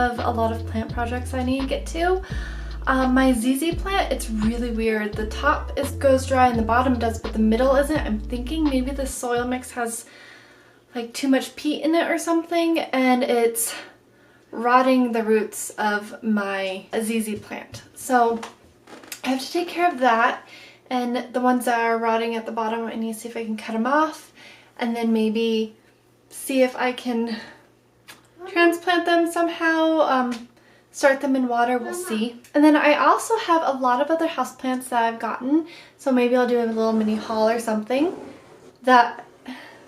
of a lot of plant projects I need to get to. My ZZ plant, it's really weird. The top goes dry and the bottom does, but the middle isn't. I'm thinking maybe the soil mix has like too much peat in it or something, and it's rotting the roots of my ZZ plant. So I have to take care of that, and the ones that are rotting at the bottom, I need to see if I can cut them off, and then maybe see if I can transplant them somehow. Start them in water, we'll see. And then I also have a lot of other houseplants that I've gotten, so maybe I'll do a little mini haul or something. That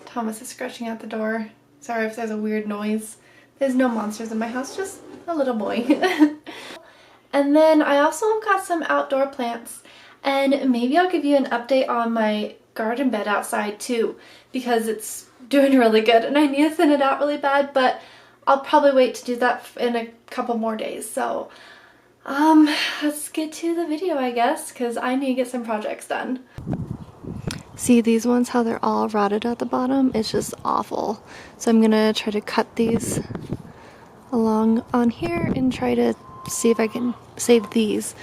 Thomas is scratching at the door. Sorry if there's a weird noise. There's no monsters in my house, just a little boy. And then I also got some outdoor plants, and maybe I'll give you an update on my garden bed outside too, because it's doing really good and I need to thin it out really bad, but I'll probably wait to do that in a couple more days. So let's get to the video, I guess, because I need to get some projects done. See these ones, how they're all rotted at the bottom? It's just awful. So I'm gonna try to cut these along on here and try to see if I can save these,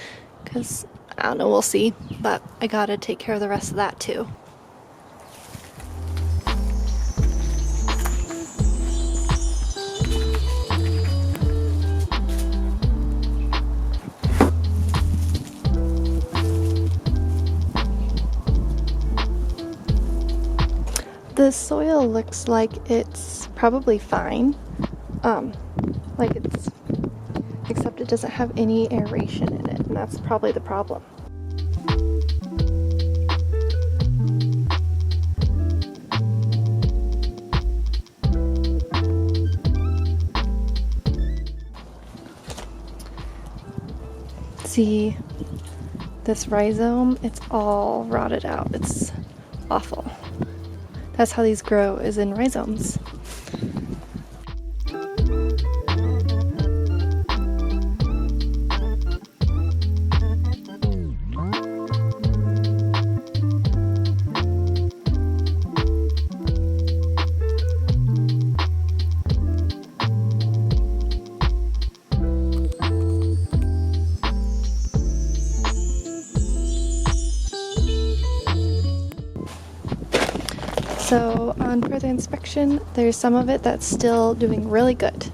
because I don't know, we'll see, but I gotta take care of the rest of that too. The soil looks like it's probably fine, except it doesn't have any aeration in it, and that's probably the problem. See, this rhizome, it's all rotted out. It's awful. That's how these grow, is in rhizomes. So on further inspection, there's some of it that's still doing really good.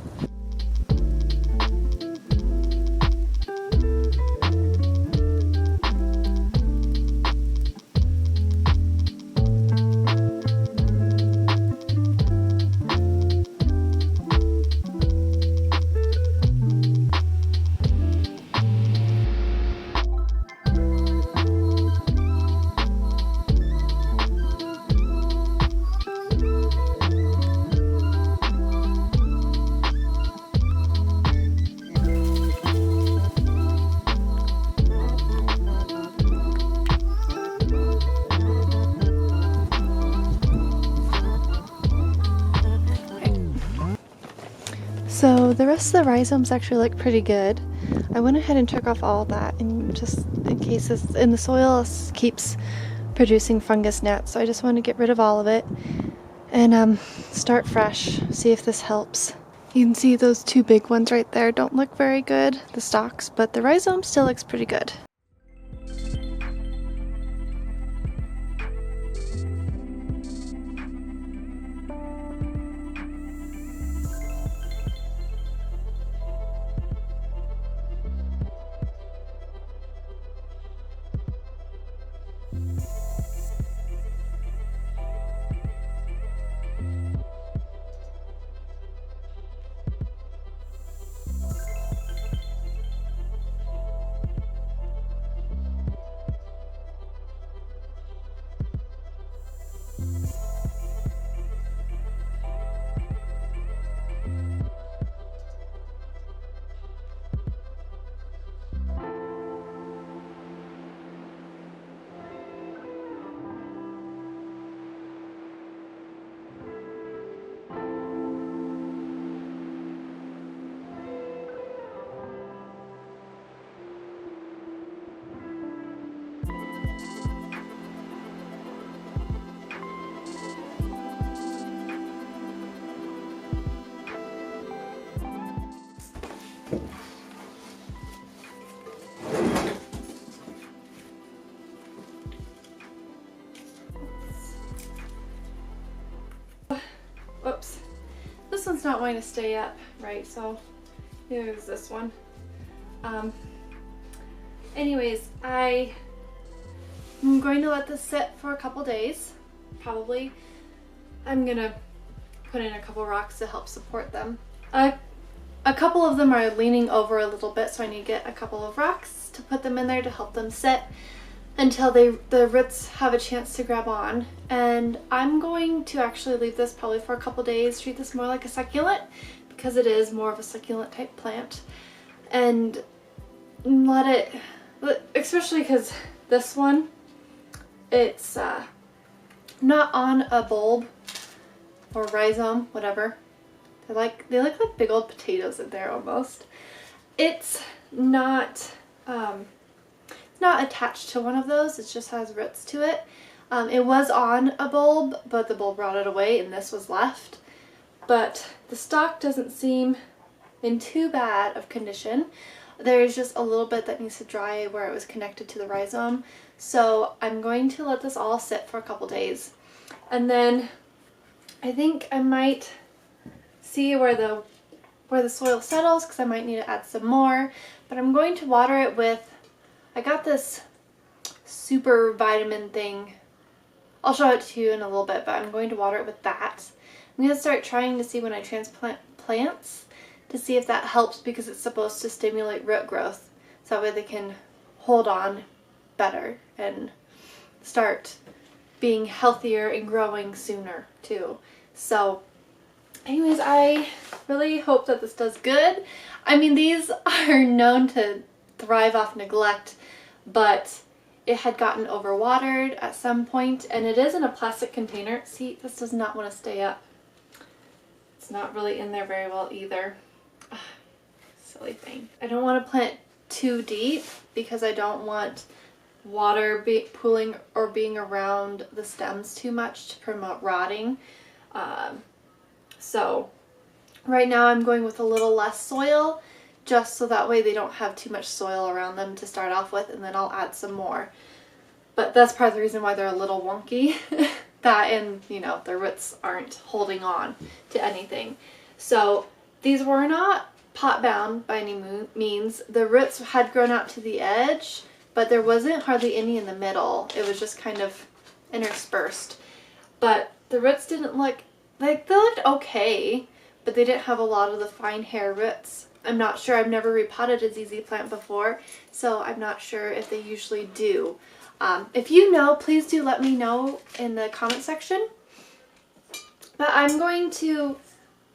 So the rest of the rhizomes actually look pretty good. I went ahead and took off all that, and just in case it's in the soil, it keeps producing fungus gnats. So I just want to get rid of all of it and start fresh, see if this helps. You can see those two big ones right there don't look very good, the stalks, but the rhizome still looks pretty good. one's not going to stay up, right? So here's this one. Anyways, I'm going to let this sit for a couple days. Probably I'm gonna put in a couple rocks to help support them. A couple of them are leaning over a little bit, so I need to get a couple of rocks to put them in there to help them sit until the roots have a chance to grab on. And I'm going to actually leave this probably for a couple days, treat this more like a succulent because it is more of a succulent type plant, and let it, especially because this one, it's not on a bulb or rhizome, whatever. They look like big old potatoes in there almost. It's not attached to one of those. It just has roots to it. It was on a bulb, but the bulb rotted away and this was left. But the stalk doesn't seem in too bad of condition. There's just a little bit that needs to dry where it was connected to the rhizome. So I'm going to let this all sit for a couple days. And then I think I might see where the soil settles, because I might need to add some more. But I'm going to water it with, I got this super vitamin thing. I'll show it to you in a little bit, but I'm going to water it with that. I'm going to start trying to see when I transplant plants to see if that helps, because it's supposed to stimulate root growth. So that way they can hold on better and start being healthier and growing sooner too. So anyways, I really hope that this does good. I mean, these are known to thrive off neglect, but it had gotten overwatered at some point, and it is in a plastic container. See, this does not want to stay up. It's not really in there very well either. Ugh, silly thing. I don't want to plant too deep because I don't want water pooling or being around the stems too much to promote rotting. So right now I'm going with a little less soil, just so that way they don't have too much soil around them to start off with, and then I'll add some more. But that's part of the reason why they're a little wonky. That, and you know, their roots aren't holding on to anything. So these were not pot bound by any means. The roots had grown out to the edge, but there wasn't hardly any in the middle. It was just kind of interspersed. But the roots didn't look like, they looked okay, but they didn't have a lot of the fine hair roots. I'm not sure. I've never repotted a ZZ plant before, so I'm not sure if they usually do. If you know, please do let me know in the comment section. But I'm going to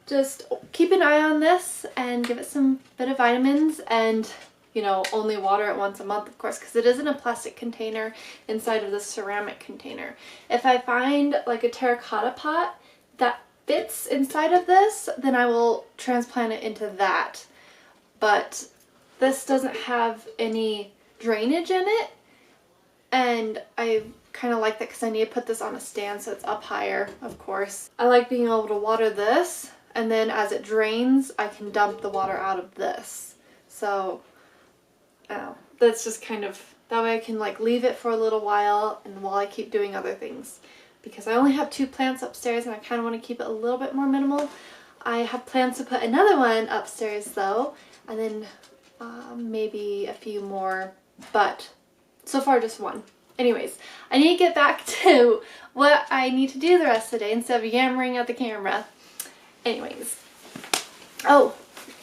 just keep an eye on this and give it some bit of vitamins, and you know, only water it once a month, of course, because it is in a plastic container inside of the ceramic container. If I find like a terracotta pot that fits inside of this, then I will transplant it into that. But this doesn't have any drainage in it, and I kind of like that because I need to put this on a stand so it's up higher, of course. I like being able to water this, and then as it drains I can dump the water out of this. So that's just kind of, that way I can like leave it for a little while and while I keep doing other things. Because I only have 2 plants upstairs and I kind of want to keep it a little bit more minimal. I have plans to put another one upstairs though, and then maybe a few more, but so far just one. Anyways, I need to get back to what I need to do the rest of the day instead of yammering at the camera. Anyways. Oh,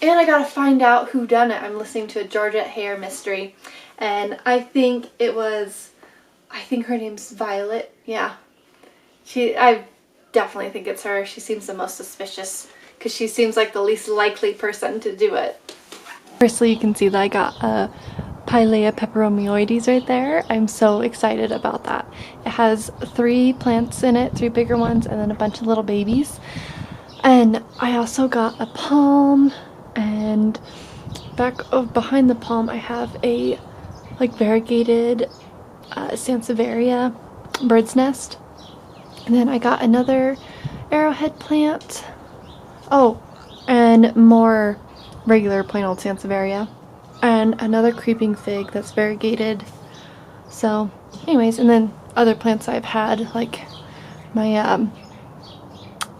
and I gotta find out who done it. I'm listening to a Georgette Hair mystery, and I think her name's Violet. Yeah. I definitely think it's her. She seems the most suspicious because she seems like the least likely person to do it. Firstly, you can see that I got a Pilea peperomioides right there. I'm so excited about that. It has 3 plants in it, 3 bigger ones, and then a bunch of little babies. And I also got a palm, and behind the palm I have a like variegated sansevieria bird's nest. And then I got another arrowhead plant. Oh, and more regular plain old sansevieria. And another creeping fig that's variegated. So anyways, and then other plants I've had, like my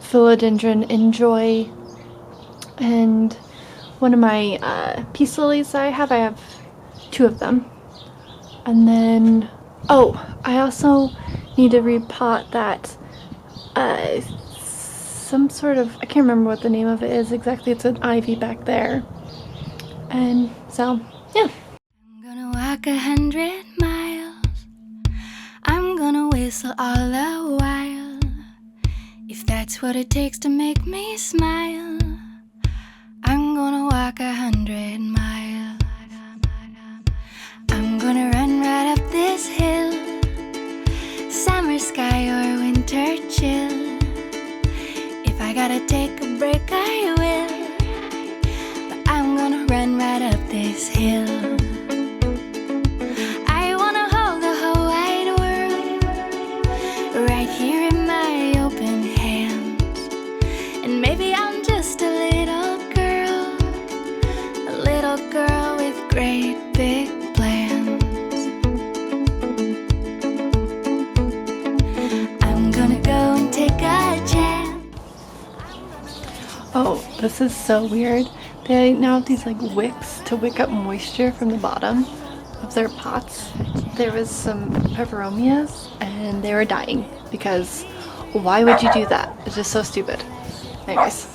philodendron enjoy And one of my peace lilies I have 2 of them. And then, oh, I also need to repot that some sort of, I can't remember what the name of it is exactly. It's an ivy back there. And so, yeah. I'm gonna walk 100 miles. I'm gonna whistle all the while. If that's what it takes to make me smile, I'm gonna walk 100 miles. I'm gonna run right up this hill, summer sky or winter chill. If I gotta take a break, I will, but I'm gonna run right up this hill. I wanna hold the whole wide world right here in my open hands. And maybe I'm just a little girl with great big plans. I'm gonna go and take a chance. Oh, this is so weird. They now have these like wicks to wick up moisture from the bottom of their pots. There was some peperomias and they were dying because why would you do that? It's just so stupid. Anyways,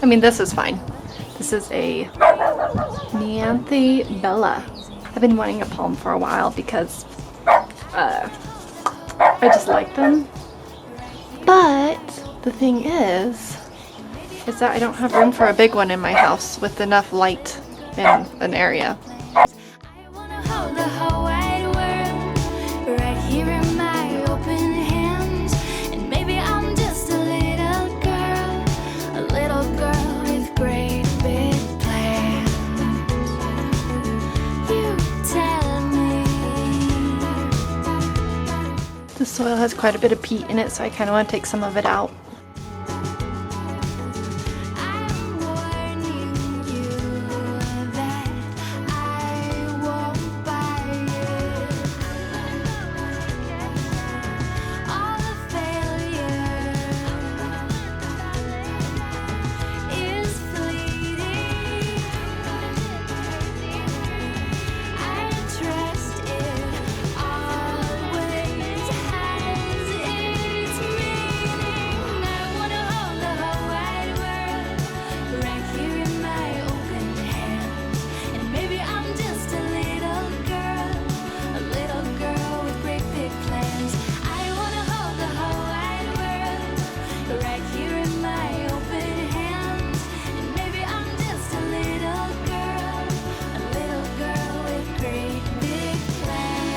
I mean, this is fine. This is a Neanthe Bella. I've been wanting a palm for a while because I just like them. But the thing is that I don't have room for a big one in my house with enough light in an area. I wanna hold the whole wide world right here in my open hands. And maybe I'm just a little girl with great big plans. You tell me. The soil has quite a bit of peat in it, so I kind of want to take some of it out. I'm warning you that I won't buy it. All the failure is fleeting. I trust it always has its meaning. I wanna hold the whole wide world right here in my open hands. And maybe I'm just a little girl with great big plans. I wanna hold the whole wide world right here in my open hands. And maybe I'm just a little girl with great big plans.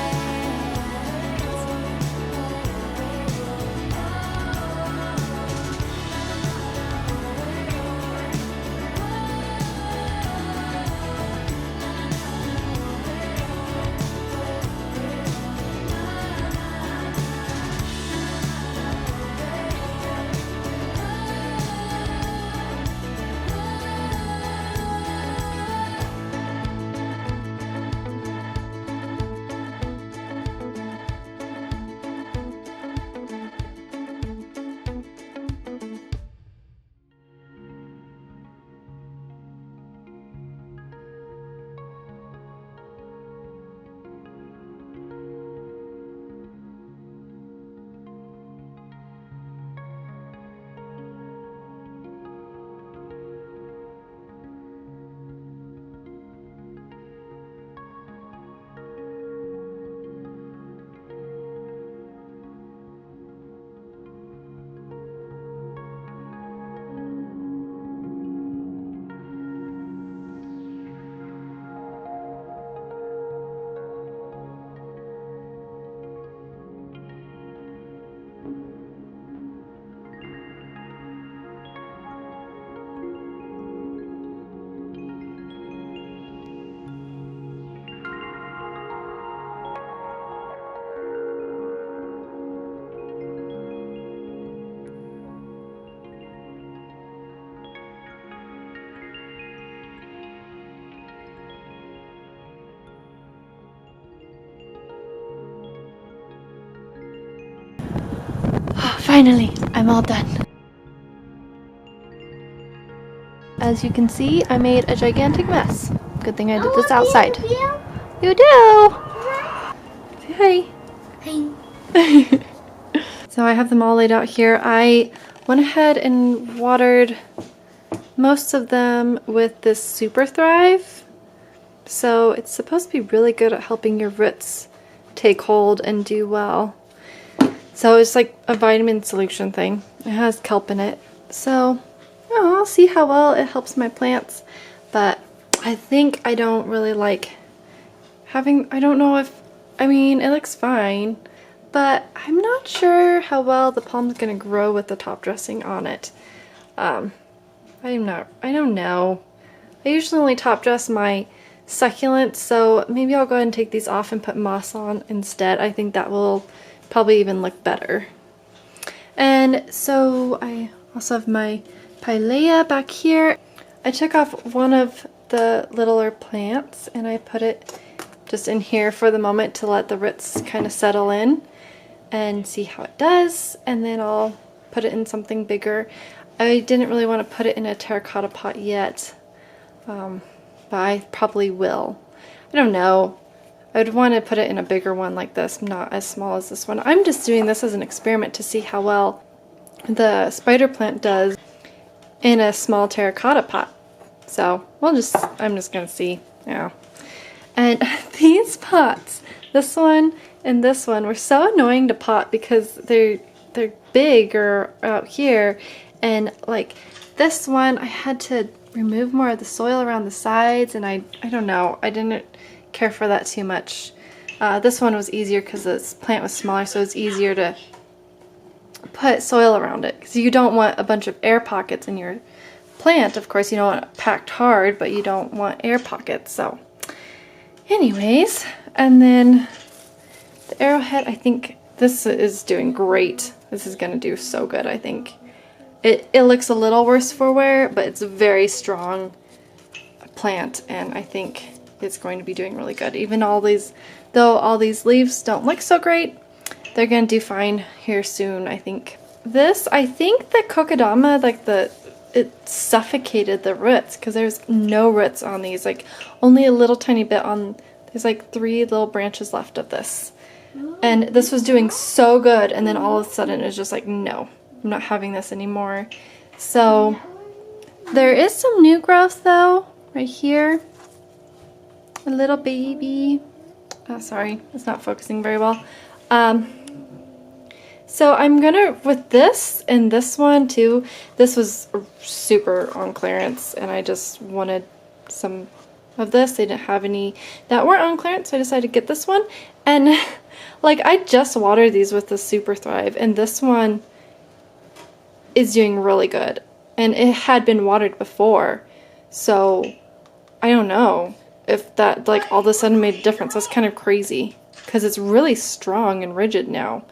Finally, I'm all done. as you can see, I made a gigantic mess. Good thing I did this outside. You do! Say hi. Hey. So I have them all laid out here. I went ahead and watered most of them with this Super Thrive. So it's supposed to be really good at helping your roots take hold and do well. So it's like a vitamin solution thing. It has kelp in it. So I'll see how well it helps my plants. But I think I don't really like having, I don't know if, I mean, it looks fine. But I'm not sure how well the palm's gonna grow with the top dressing on it. I don't know. I usually only top dress my succulents, so maybe I'll go ahead and take these off and put moss on instead. I think that will probably even look better. And so I also have my pilea back here. I took off one of the littler plants and I put it just in here for the moment to let the roots kind of settle in and see how it does, and then I'll put it in something bigger. I didn't really want to put it in a terracotta pot yet, but I probably will. I don't know. I would want to put it in a bigger one like this, not as small as this one. I'm just doing this as an experiment to see how well the spider plant does in a small terracotta pot. So I'm just gonna see. Yeah. And these pots, this one and this one, were so annoying to pot because they're big or out here, and like this one I had to remove more of the soil around the sides, and I don't know, I didn't care for that too much. This one was easier because this plant was smaller, so it's easier to put soil around it, because you don't want a bunch of air pockets in your plant. Of course you don't want it packed hard, but you don't want air pockets. So anyways, and then the arrowhead, I think this is doing great. This is gonna do so good, I think. It looks a little worse for wear, but it's a very strong plant, and I think it's going to be doing really good. Even though all these leaves don't look so great, they're gonna do fine here soon, I think. I think the kokedama, like it suffocated the roots, because there's no roots on these, like only a little tiny bit on, there's like 3 little branches left of this. And this was doing so good, and then all of a sudden it's just like, no, I'm not having this anymore. So there is some new growth though, right here. A little baby. Oh, sorry, it's not focusing very well. So I'm gonna, with this and this one too, this was super on clearance and I just wanted some of this. They didn't have any that weren't on clearance, so I decided to get this one. And like, I just watered these with the Super Thrive, and this one is doing really good. And it had been watered before, so I don't know if that like all of a sudden made a difference. That's kind of crazy, because it's really strong and rigid now.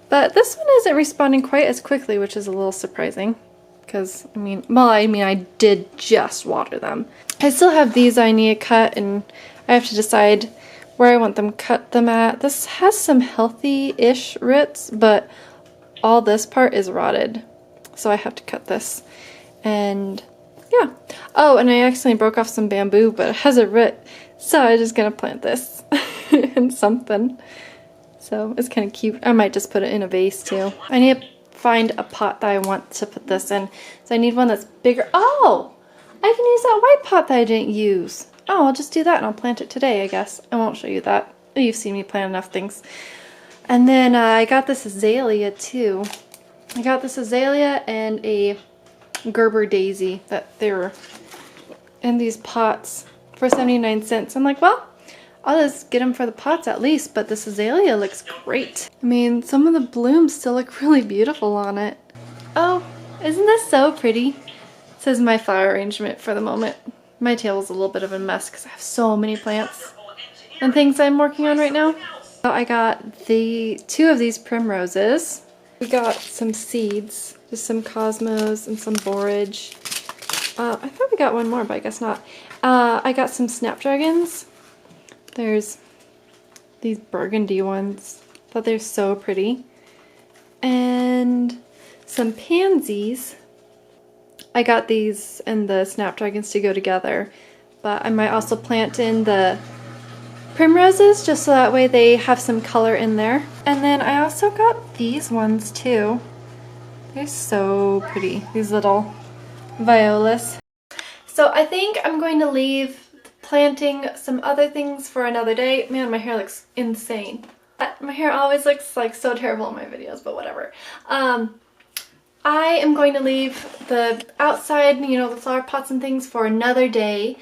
But this one isn't responding quite as quickly, which is a little surprising, because I did just water them. I still have these I need to cut, and I have to decide where I want them cut them at. This has some healthy-ish roots, but all this part is rotted, so I have to cut this. And yeah. Oh, and I accidentally broke off some bamboo, but it has a root, so I'm just gonna plant this in something. So it's kind of cute. I might just put it in a vase too. I need to find a pot that I want to put this in, so I need one that's bigger. Oh, I can use that white pot that I didn't use. Oh, I'll just do that and I'll plant it today, I guess. I won't show you that. You've seen me plant enough things. And then I got this azalea too. I got this azalea and a Gerber daisy that they were in these pots for 79 cents. I'm like, well, I'll just get them for the pots at least, but this azalea looks great. I mean, some of the blooms still look really beautiful on it. Oh, isn't this so pretty? This is my flower arrangement for the moment. My table's a little bit of a mess because I have so many plants and things I'm working on right now. So I got 2 of these primroses. We got some seeds, just some cosmos and some borage. I thought we got one more, but I guess not. I got some snapdragons. There's these burgundy ones. I thought they're so pretty. And some pansies. I got these and the snapdragons to go together, but I might also plant in the primroses just so that way they have some color in there. And then I also got these ones too. They're so pretty, these little violas. So I think I'm going to leave planting some other things for another day. Man, my hair looks insane. My hair always looks like so terrible in my videos, but whatever. I am going to leave the outside, you know, the flower pots and things for another day.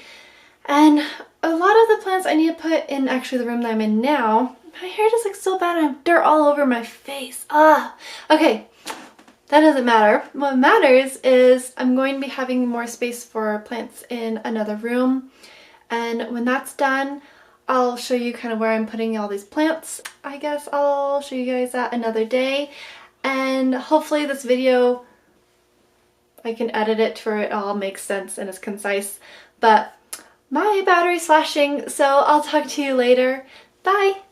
And a lot of the plants I need to put in actually the room that I'm in now. My hair just looks so bad. I have dirt all over my face. Okay. That doesn't matter. What matters is I'm going to be having more space for plants in another room. And when that's done, I'll show you kind of where I'm putting all these plants. I guess I'll show you guys that another day. And hopefully this video, I can edit it to where it all makes sense and is concise. But my battery's flashing, so I'll talk to you later. Bye!